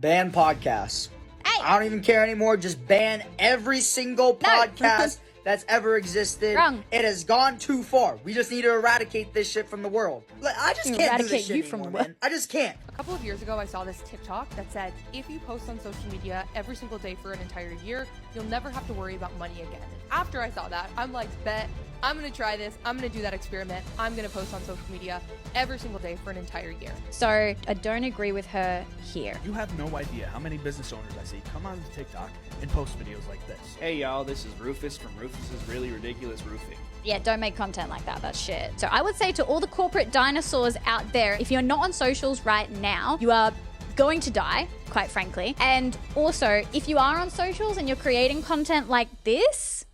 Ban podcasts. Hey. I don't even care anymore. Just ban every single podcast that's ever existed. Wrong. It has gone too far. We just need to eradicate this shit from the world. I just can't do this shit anymore, man. I just can't. A couple of years ago, I saw this TikTok that said, if you post on social media every single day for an entire year, you'll never have to worry about money again. After I saw that, I'm like, bet, I'm gonna try this. I'm gonna do that experiment. I'm gonna post on social media every single day for an entire year. So I don't agree with her here. You have no idea how many business owners I see come onto TikTok and post videos like this. Hey y'all, this is Rufus from Rufus's Really Ridiculous Roofing. Yeah, don't make content like that. That's shit. So I would say to all the corporate dinosaurs out there, if you're not on socials right now, you are going to die, quite frankly. And also, if you are on socials and you're creating content like this,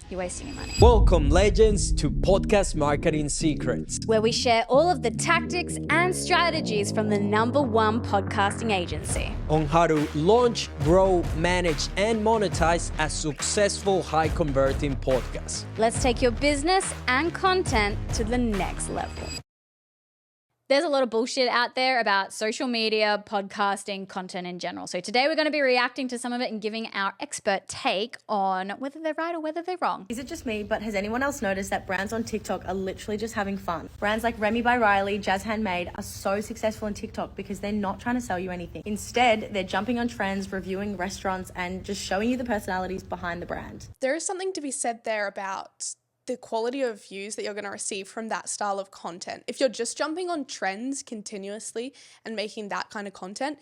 you're wasting your money. Welcome, legends, to Podcast Marketing Secrets, where we share all of the tactics and strategies from the #1 podcasting agency on how to launch, grow, manage, and monetize a successful, high-converting podcast. Let's take your business and content to the next level. There's a lot of bullshit out there about social media, podcasting, content in general. So today we're going to be reacting to some of it and giving our expert take on whether they're right or whether they're wrong. Is it just me, but has anyone else noticed that brands on TikTok are literally just having fun? Brands like Remy by Riley, Jazz Handmade are so successful on TikTok because they're not trying to sell you anything. Instead, they're jumping on trends, reviewing restaurants, and just showing you the personalities behind the brand. There is something to be said there about the quality of views that you're going to receive from that style of content. If you're just jumping on trends continuously and making that kind of content,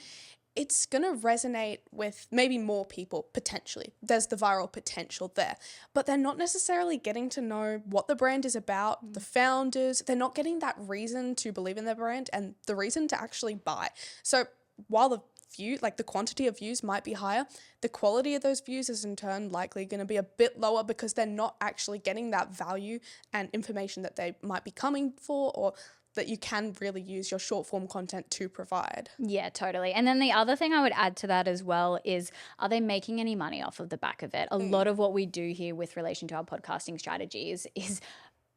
it's going to resonate with maybe more people, potentially. There's the viral potential there. But they're not necessarily getting to know what the brand is about, the founders. They're not getting that reason to believe in their brand and the reason to actually buy. So while the the quantity of views might be higher, the quality of those views is in turn likely going to be a bit lower because they're not actually getting that value and information that they might be coming for, or that you can really use your short form content to provide. Yeah, totally. And then the other thing I would add to that as well is, are they making any money off of the back of it? A lot of what we do here with relation to our podcasting strategies is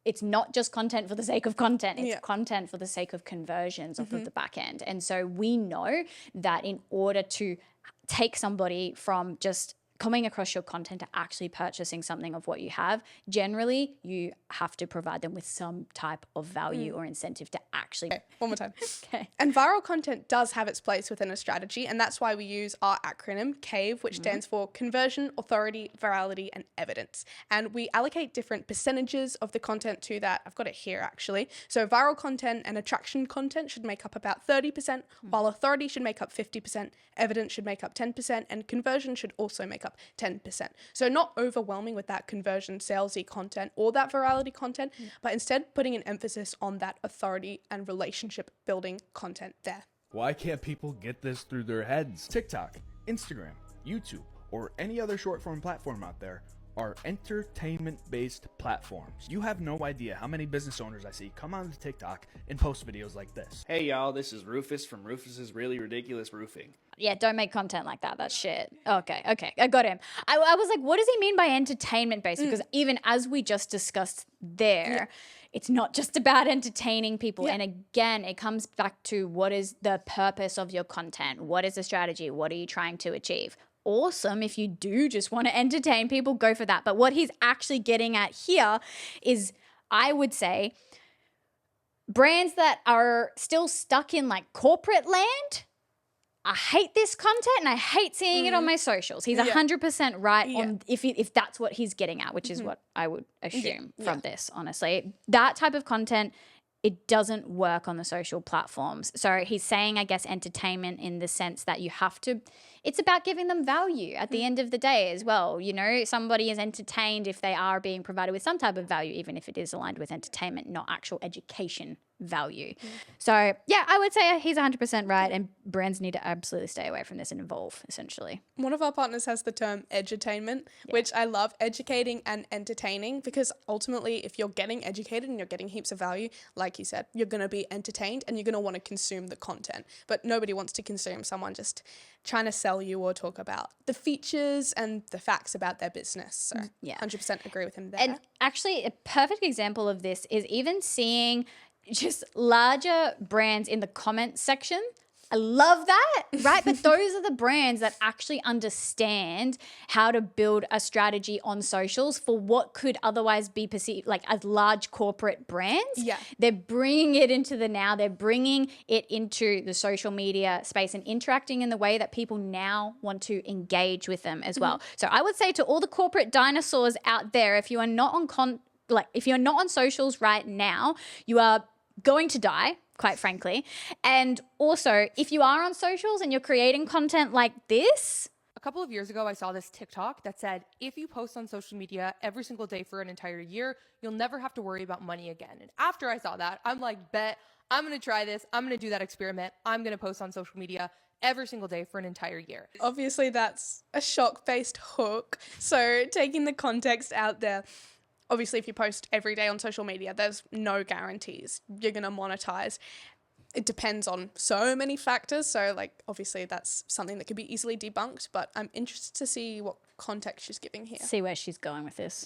it's not just content for the sake of content. It's content for the sake of conversions off of the back end. And so we know that in order to take somebody from just coming across your content to actually purchasing something of what you have, generally you have to provide them with some type of value or incentive to actually. Okay, one more time. Okay. And viral content does have its place within a strategy, and that's why we use our acronym CAVE, which stands for Conversion, Authority, Virality, and Evidence. And we allocate different percentages of the content to that. I've got it here actually. So viral content and attraction content should make up about 30%, while authority should make up 50%, evidence should make up 10%, and conversion should also make up 10%. So not overwhelming with that conversion salesy content or that virality content, but instead putting an emphasis on that authority and relationship building content there. Why can't people get this through their heads? TikTok, Instagram, YouTube, or any other short form platform out there are entertainment-based platforms. You have no idea how many business owners I see come onto TikTok and post videos like this. Hey y'all, this is Rufus from Rufus's Really Ridiculous Roofing. Yeah, don't make content like that. That's shit. Okay, I got him. I was like, what does he mean by entertainment based? Because even as we just discussed there, it's not just about entertaining people. And again, it comes back to what is the purpose of your content? What is the strategy? What are you trying to achieve? Awesome. If you do just want to entertain people, go for that. But what he's actually getting at here is, I would say, brands that are still stuck in like corporate land. I hate this content and I hate seeing it on my socials. He's 100% right on if that's what he's getting at, which is what I would assume from this, honestly. That type of content, it doesn't work on the social platforms. So he's saying, I guess, entertainment in the sense that you have to, it's about giving them value at the end of the day as well. You know, somebody is entertained if they are being provided with some type of value, even if it is aligned with entertainment, not actual education value. So yeah, I would say he's 100% right, and brands need to absolutely stay away from this and evolve, essentially. One of our partners has the term edutainment, which I love, educating and entertaining, because ultimately if you're getting educated and you're getting heaps of value, like you said, you're going to be entertained and you're going to want to consume the content. But nobody wants to consume someone just trying to sell you or talk about the features and the facts about their business. So 100% agree with him there. And actually a perfect example of this is even seeing just larger brands in the comment section I love that, right? But those are the brands that actually understand how to build a strategy on socials for what could otherwise be perceived like as large corporate brands. Yeah. They're bringing it into the now. They're bringing it into the social media space and interacting in the way that people now want to engage with them as well. So I would say to all the corporate dinosaurs out there, if you are not if you're not on socials right now, you are going to die, quite frankly. And also, if you are on socials and you're creating content like this. A couple of years ago, I saw this TikTok that said, if you post on social media every single day for an entire year, you'll never have to worry about money again. And after I saw that, I'm like, bet, I'm going to try this. I'm going to do that experiment. I'm going to post on social media every single day for an entire year. Obviously, that's a shock-based hook. So taking the context out there, obviously, if you post every day on social media, there's no guarantees you're going to monetize. It depends on so many factors. So, like, obviously, that's something that could be easily debunked. But I'm interested to see what context she's giving here. See where she's going with this.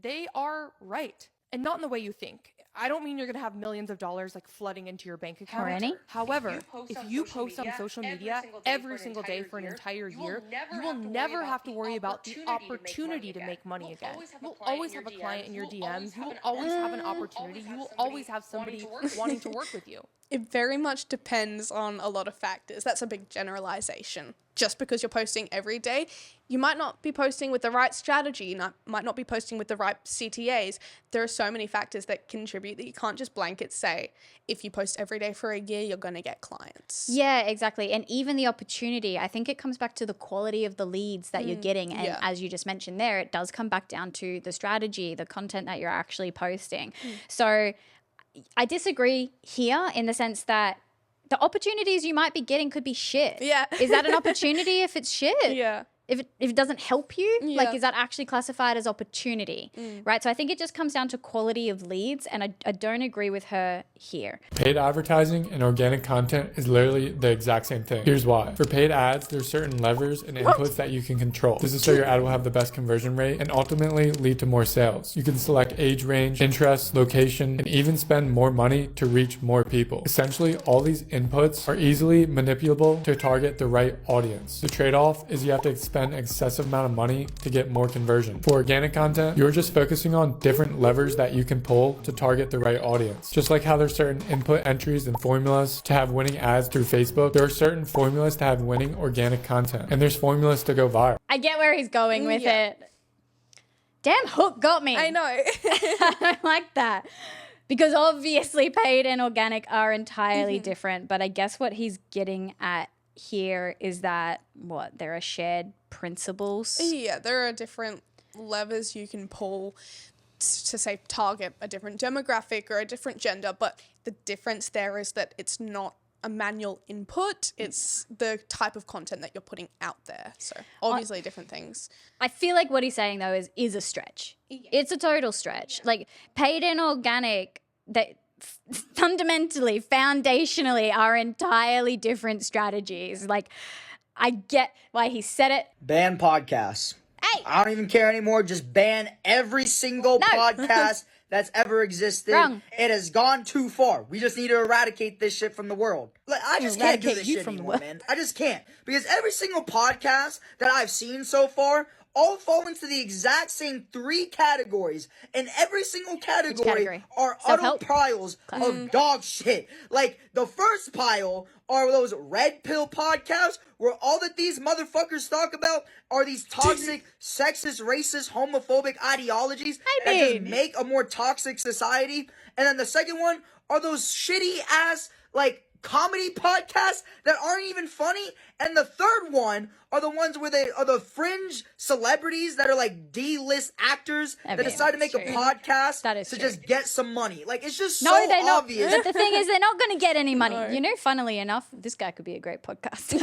They are right. And not in the way you think. I don't mean you're going to have millions of dollars like flooding into your bank account. Or any. However, if you post on social media every single day for an entire year, you will never have to worry about the opportunity to make money again. You'll always have a client in your DMs. You will always have an opportunity. You will always have somebody wanting to work with you. It very much depends on a lot of factors. That's a big generalization. Just because you're posting every day, you might not be posting with the right strategy, you might not be posting with the right CTAs. There are so many factors that contribute that you can't just blanket say, if you post every day for a year, you're going to get clients. Yeah, exactly. And even the opportunity, I think it comes back to the quality of the leads that you're getting. And as you just mentioned there, it does come back down to the strategy, the content that you're actually posting. So I disagree here in the sense that the opportunities you might be getting could be shit. Yeah. Is that an opportunity if it's shit? Yeah. If it doesn't help you, like, is that actually classified as opportunity, right? So I think it just comes down to quality of leads, and I don't agree with her here. Paid advertising and organic content is literally the exact same thing. Here's why. For paid ads, there's certain levers and inputs that you can control. This is so your ad will have the best conversion rate and ultimately lead to more sales. You can select age range, interest, location, and even spend more money to reach more people. Essentially, all these inputs are easily manipulable to target the right audience. The trade-off is you have to spend excessive amount of money to get more conversion. For organic content, you're just focusing on different levers that you can pull to target the right audience. Just like how there's certain input entries and formulas to have winning ads through Facebook, there are certain formulas to have winning organic content, and there's formulas to go viral. I get where he's going with it. Damn, hook got me. I know. I don't like that. Because obviously paid and organic are entirely different, but I guess what he's getting at here is that there are shared principles. Yeah, there are different levers you can pull to say target a different demographic or a different gender, but the difference there is that it's not a manual input, it's the type of content that you're putting out there. So obviously different things. I feel like what he's saying though is a stretch. It's a total stretch. Like paid and organic, that fundamentally, foundationally are entirely different strategies. Like, I get why he said it. Ban podcasts. Hey! I don't even care anymore. Just ban every single podcast that's ever existed. Wrong. It has gone too far. We just need to eradicate this shit from the world. Like, I just can't do this shit anymore, man. I just can't. Because every single podcast that I've seen so far all fall into the exact same three categories. And every single category are utter piles of dog shit. Like, the first pile are those red pill podcasts where all that these motherfuckers talk about are these toxic, sexist, racist, homophobic ideologies that just make a more toxic society. And then the second one are those shitty ass, like, comedy podcasts that aren't even funny. And the third one are the ones where they are the fringe celebrities that are like D-list actors that decide to make a podcast to just get some money. Like, it's just so obvious. But the thing is, they're not going to get any money. You know, funnily enough, this guy could be a great podcast.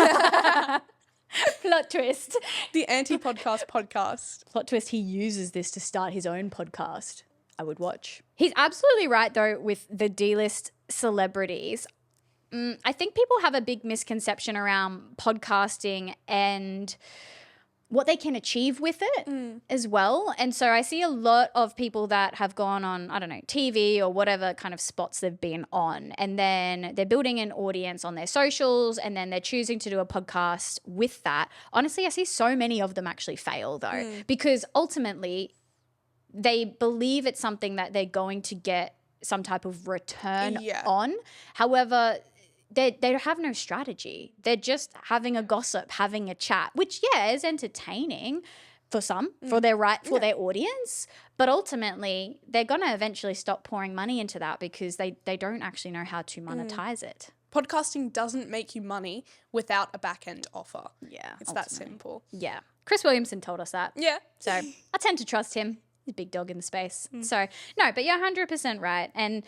Plot twist. The anti-podcast podcast. Plot twist, he uses this to start his own podcast. I would watch. He's absolutely right, though, with the D-list celebrities. I think people have a big misconception around podcasting and what they can achieve with it as well. And so I see a lot of people that have gone on, I don't know, TV or whatever kind of spots they've been on, and then they're building an audience on their socials, and then they're choosing to do a podcast with that. Honestly, I see so many of them actually fail though, because ultimately they believe it's something that they're going to get some type of return on. However, they have no strategy. They're just having a gossip, having a chat, which, is entertaining for some, for their audience. But ultimately, they're going to eventually stop pouring money into that because they don't actually know how to monetize it. Podcasting doesn't make you money without a back-end offer. Yeah. It's that simple. Yeah. Chris Williamson told us that. Yeah. So I tend to trust him. He's a big dog in the space. So, no, but you're 100% right. And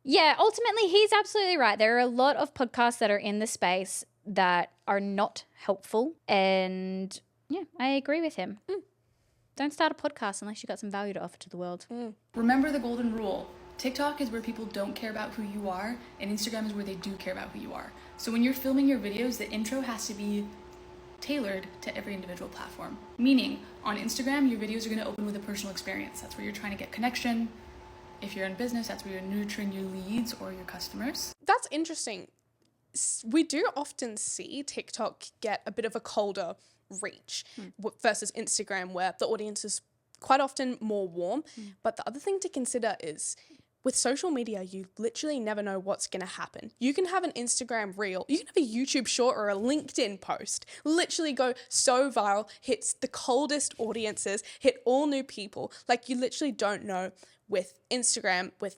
yeah, ultimately, he's absolutely right. There are a lot of podcasts that are in the space that are not helpful. And yeah, I agree with him. Don't start a podcast unless you've got some value to offer to the world. Remember the golden rule. TikTok is where people don't care about who you are, and Instagram is where they do care about who you are. So when you're filming your videos, the intro has to be tailored to every individual platform. Meaning, on Instagram, your videos are going to open with a personal experience. That's where you're trying to get connection. If you're in business, that's where you're nurturing your leads or your customers. That's interesting. We do often see TikTok get a bit of a colder reach versus Instagram, where the audience is quite often more warm. But the other thing to consider is with social media, you literally never know what's going to happen. You can have an Instagram reel, you can have a YouTube short or a LinkedIn post literally go so viral, hits the coldest audiences, hit all new people. Like, you literally don't know with Instagram, with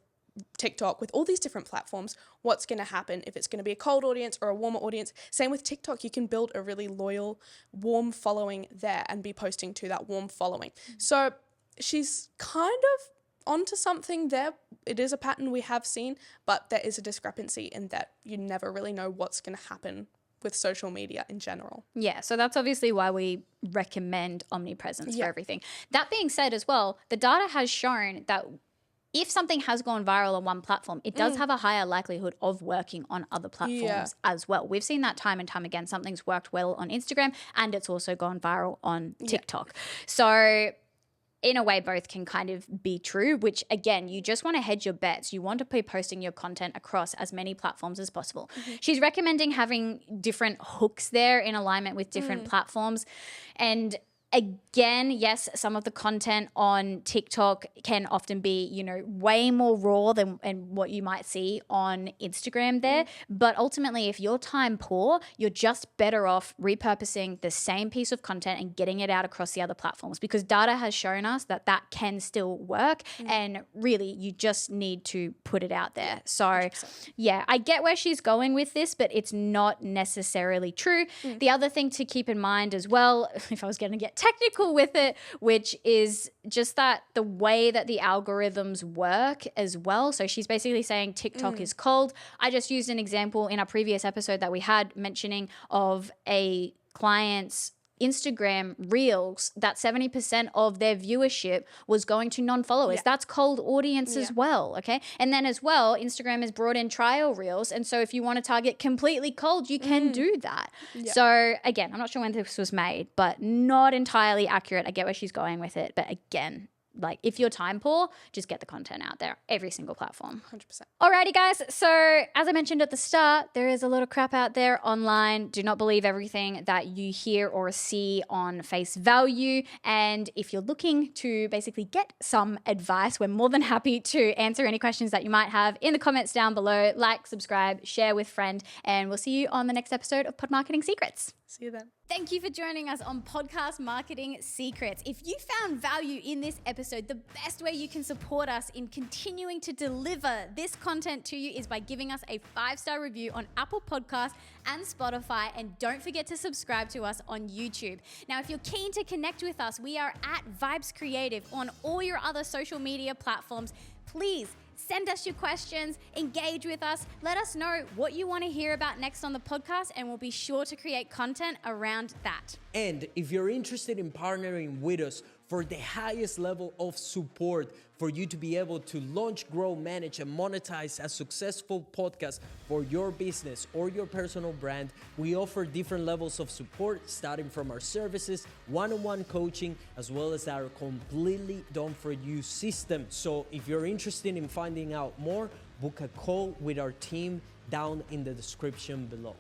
TikTok, with all these different platforms, what's going to happen, if it's going to be a cold audience or a warmer audience. Same with TikTok, you can build a really loyal, warm following there and be posting to that warm following. So she's kind of onto something there. It is a pattern we have seen, but there is a discrepancy in that you never really know what's going to happen with social media in general. Yeah, so that's obviously why we recommend Omnipresence for everything. That being said as well, the data has shown that if something has gone viral on one platform, it does have a higher likelihood of working on other platforms as well. We've seen that time and time again. Something's worked well on Instagram and it's also gone viral on TikTok. So in a way, both can kind of be true, which again, you just want to hedge your bets. You want to be posting your content across as many platforms as possible. She's recommending having different hooks there in alignment with different platforms. And again, yes, some of the content on TikTok can often be, you know, way more raw than what you might see on Instagram there. But ultimately, if you're time poor, you're just better off repurposing the same piece of content and getting it out across the other platforms, because data has shown us that that can still work. And really, you just need to put it out there. So 100%. Yeah, I get where she's going with this, but it's not necessarily true. The other thing to keep in mind as well, if I was going to get technical with it, which is just that the way that the algorithms work as well. So she's basically saying TikTok is cold. I just used an example in our previous episode that we had mentioning of a client's Instagram reels that 70% of their viewership was going to non-followers. That's cold audience as well, okay? And then as well, Instagram has brought in trial reels. And so if you want to target completely cold, you can do that. So again, I'm not sure when this was made, but not entirely accurate. I get where she's going with it. But again, like, if you're time poor, just get the content out there, every single platform. 100%. Alrighty, guys. So as I mentioned at the start, there is a lot of crap out there online. Do not believe everything that you hear or see on face value. And if you're looking to basically get some advice, we're more than happy to answer any questions that you might have in the comments down below. Like, subscribe, share with friend, and we'll see you on the next episode of Pod Marketing Secrets. See you then. Thank you for joining us on Podcast Marketing Secrets. If you found value in this episode, the best way you can support us in continuing to deliver this content to you is by giving us a 5-star review on Apple Podcasts and Spotify. And don't forget to subscribe to us on YouTube. Now, if you're keen to connect with us, we are at Vibez Creative on all your other social media platforms. Please send us your questions, engage with us, let us know what you want to hear about next on the podcast, and we'll be sure to create content around that. And if you're interested in partnering with us for the highest level of support for you to be able to launch, grow, manage, and monetize a successful podcast for your business or your personal brand, we offer different levels of support, starting from our services, one-on-one coaching, as well as our completely done-for-you system. So if you're interested in finding out more, book a call with our team down in the description below.